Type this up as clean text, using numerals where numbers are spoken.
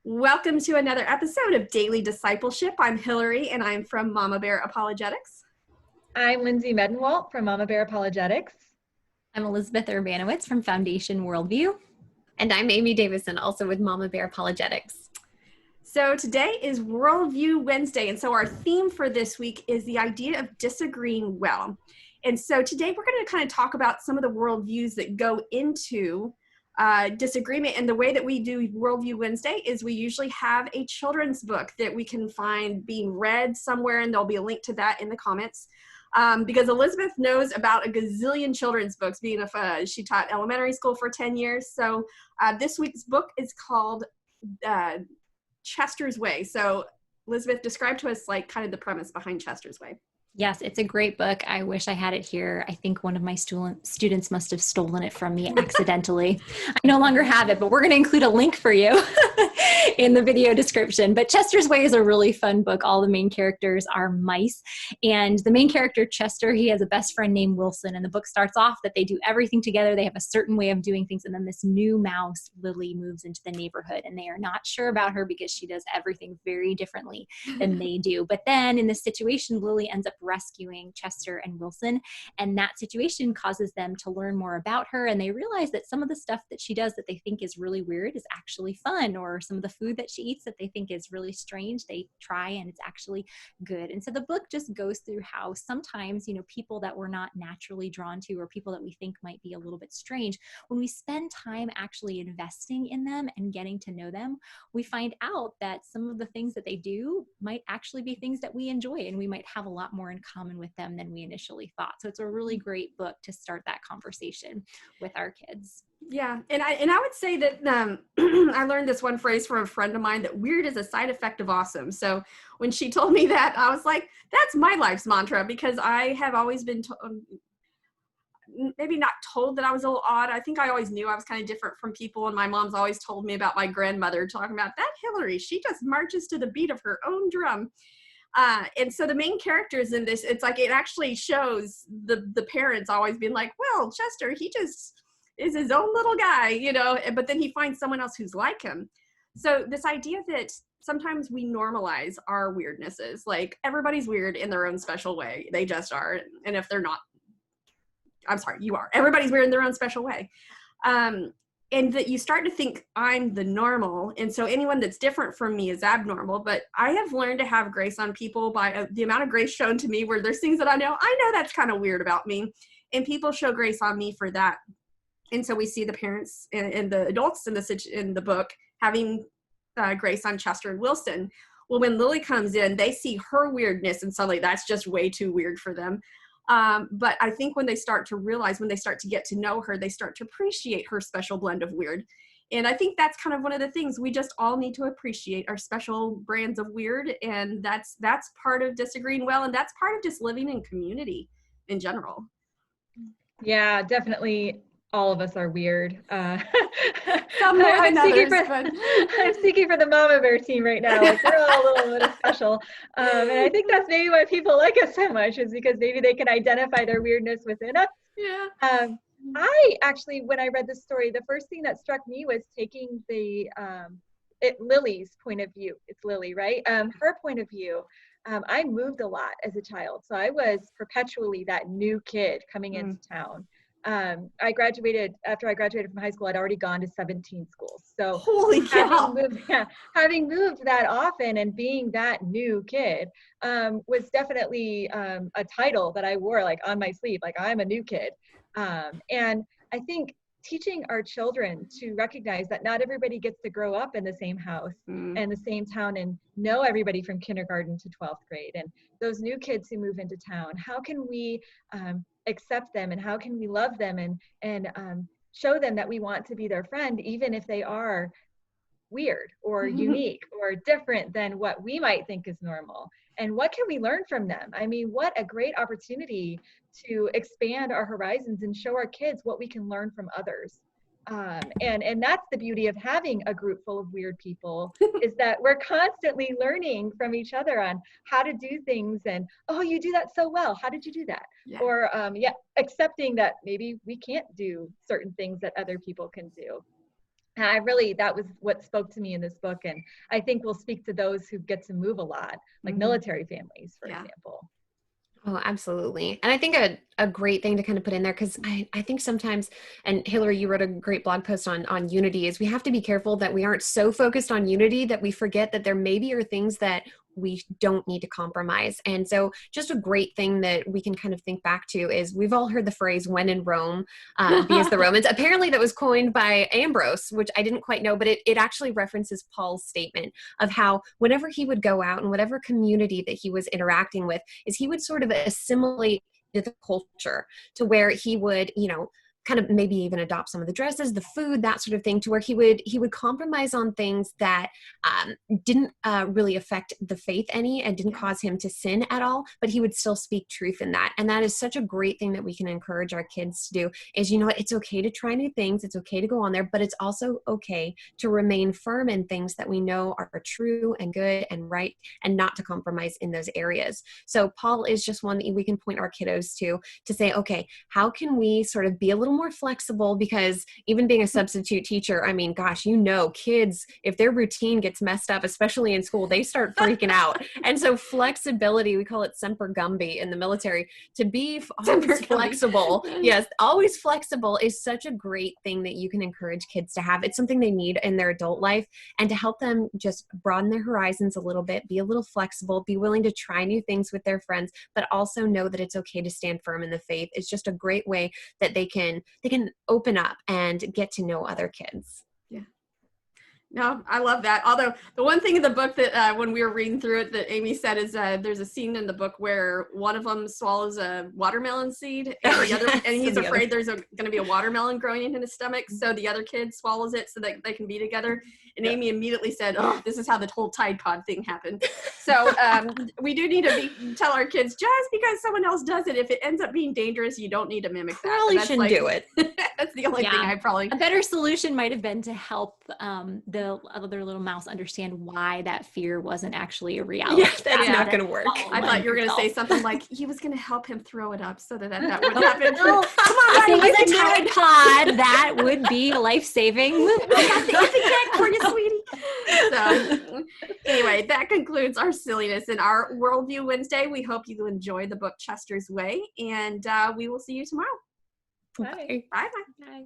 Welcome to another episode of Daily Discipleship. I'm Hillary and I'm from Mama Bear Apologetics. I'm Lindsay Medenwalt from Mama Bear Apologetics. I'm Elizabeth Urbanowitz from Foundation Worldview. And I'm Amy Davison, also with Mama Bear Apologetics. So today is Worldview Wednesday, and so our theme for this week is the idea of disagreeing well. And so today we're going to kind of talk about some of the worldviews that go into disagreement. And the way that we do Worldview Wednesday is we usually have a children's book that we can find being read somewhere, and there'll be a link to that in the comments. Because Elizabeth knows about a gazillion children's books, being she taught elementary school for 10 years. So this week's book is called Chester's Way. So Elizabeth, describe to us like kind of the premise behind Chester's Way. Yes, it's a great book. I wish I had it here. I think one of my students must have stolen it from me accidentally. I no longer have it, but we're going to include a link for you in the video description. But Chester's Way is a really fun book. All the main characters are mice. And the main character, Chester, he has a best friend named Wilson. And the book starts off that they do everything together. They have a certain way of doing things. And then this new mouse, Lily, moves into the neighborhood. And they are not sure about her because she does everything very differently than they do. But then in this situation, Lily ends up rescuing Chester and Wilson, and that situation causes them to learn more about her, and they realize that some of the stuff that she does that they think is really weird is actually fun, or some of the food that she eats that they think is really strange, they try and it's actually good. And so the book just goes through how sometimes, people that we're not naturally drawn to, or people that we think might be a little bit strange, when we spend time actually investing in them and getting to know them, we find out that some of the things that they do might actually be things that we enjoy, and we might have a lot more in common with them than we initially thought. So it's a really great book to start that conversation with our kids. Yeah, and I would say that I learned this one phrase from a friend of mine, that weird is a side effect of awesome. So when she told me that, I was like, that's my life's mantra, because I have always been maybe not told that I was a little odd. I think I always knew I was kind of different from people, and my mom's always told me about my grandmother, talking about that Hillary, she just marches to the beat of her own drum. And so the main characters in this, it's like it actually shows the parents always being like, well, Chester, he just is his own little guy, but then he finds someone else who's like him. So this idea that sometimes we normalize our weirdnesses, like everybody's weird in their own special way. They just are. And if they're not, I'm sorry, you are. Everybody's weird in their own special way. And that you start to think I'm the normal. And so anyone that's different from me is abnormal. But I have learned to have grace on people by the amount of grace shown to me, where there's things that I know that's kind of weird about me. And people show grace on me for that. And so we see the parents and the adults in the book having grace on Chester and Wilson. Well, when Lily comes in, they see her weirdness, and suddenly that's just way too weird for them. But I think when they start to realize, when they start to get to know her, they start to appreciate her special blend of weird. And I think that's kind of one of the things we just all need to appreciate, our special brands of weird. And that's part of disagreeing well. And that's part of just living in community in general. Yeah, definitely. All of us are weird. Some more than others, I'm speaking for the Mama Bear team right now. Like, we're all a little bit special. And I think that's maybe why people like us so much, is because maybe they can identify their weirdness within us. Yeah. I actually, when I read this story, the first thing that struck me was taking Lily's point of view. It's Lily, right? Her point of view. I moved a lot as a child. So I was perpetually that new kid coming into town. After I graduated from high school, I'd already gone to 17 schools. So holy cow. Having moved that often and being that new kid was definitely a title that I wore like on my sleeve, like I'm a new kid. And I think teaching our children to recognize that not everybody gets to grow up in the same house and the same town and know everybody from kindergarten to 12th grade. And those new kids who move into town, how can we accept them, and how can we love them and show them that we want to be their friend, even if they are weird or unique or different than what we might think is normal? And what can we learn from them? I mean, what a great opportunity to expand our horizons and show our kids what we can learn from others. And that's the beauty of having a group full of weird people, is that we're constantly learning from each other on how to do things, and, oh, you do that so well, how did you do that? Yeah. Or accepting that maybe we can't do certain things that other people can do. that was what spoke to me in this book. And I think will speak to those who get to move a lot, like military families, for example. Oh, absolutely. And I think a great thing to kind of put in there, because I think sometimes, and Hillary, you wrote a great blog post on unity, is we have to be careful that we aren't so focused on unity that we forget that there maybe are things that we don't need to compromise. And so just a great thing that we can kind of think back to is we've all heard the phrase, when in Rome, be as the Romans. Apparently that was coined by Ambrose, which I didn't quite know, but it actually references Paul's statement of how whenever he would go out and whatever community that he was interacting with, is he would sort of assimilate the culture to where he would, kind of maybe even adopt some of the dresses, the food, that sort of thing, to where he would compromise on things that didn't really affect the faith any and didn't cause him to sin at all, but he would still speak truth in that. And that is such a great thing that we can encourage our kids to do is, it's okay to try new things. It's okay to go on there, but it's also okay to remain firm in things that we know are true and good and right, and not to compromise in those areas. So Paul is just one that we can point our kiddos to say, okay, how can we sort of be a little more flexible? Because even being a substitute teacher, I mean, gosh, kids, if their routine gets messed up, especially in school, they start freaking out. And so flexibility, we call it semper gumby in the military, to be always flexible. Yes, always flexible is such a great thing that you can encourage kids to have. It's something they need in their adult life, and to help them just broaden their horizons a little bit, be a little flexible, be willing to try new things with their friends, but also know that it's okay to stand firm in the faith. It's just a great way that they can open up and get to know other kids. Yeah. No, I love that. Although the one thing in the book that when we were reading through it that Amy said is there's a scene in the book where one of them swallows a watermelon seed and the other, and he's afraid there's going to be a watermelon growing in his stomach. So the other kid swallows it so that they can be together. And Amy immediately said, "Oh, this is how the whole Tide Pod thing happened." So we do need to tell our kids, just because someone else does it, if it ends up being dangerous, you don't need to mimic that. Probably shouldn't do it. That's the only thing I probably. A better solution might have been to help the other little mouse understand why that fear wasn't actually a reality. Yeah, that's not going to work. I thought you were going to say something like he was going to help him throw it up so that wouldn't happen. No, come on, if it was a Tide Pod, that would be life-saving. I got the egg for you, sweetie. So anyway, that concludes our silliness in our Worldview Wednesday. We hope you enjoy the book Chester's Way, and we will see you tomorrow. Bye. Bye. Bye.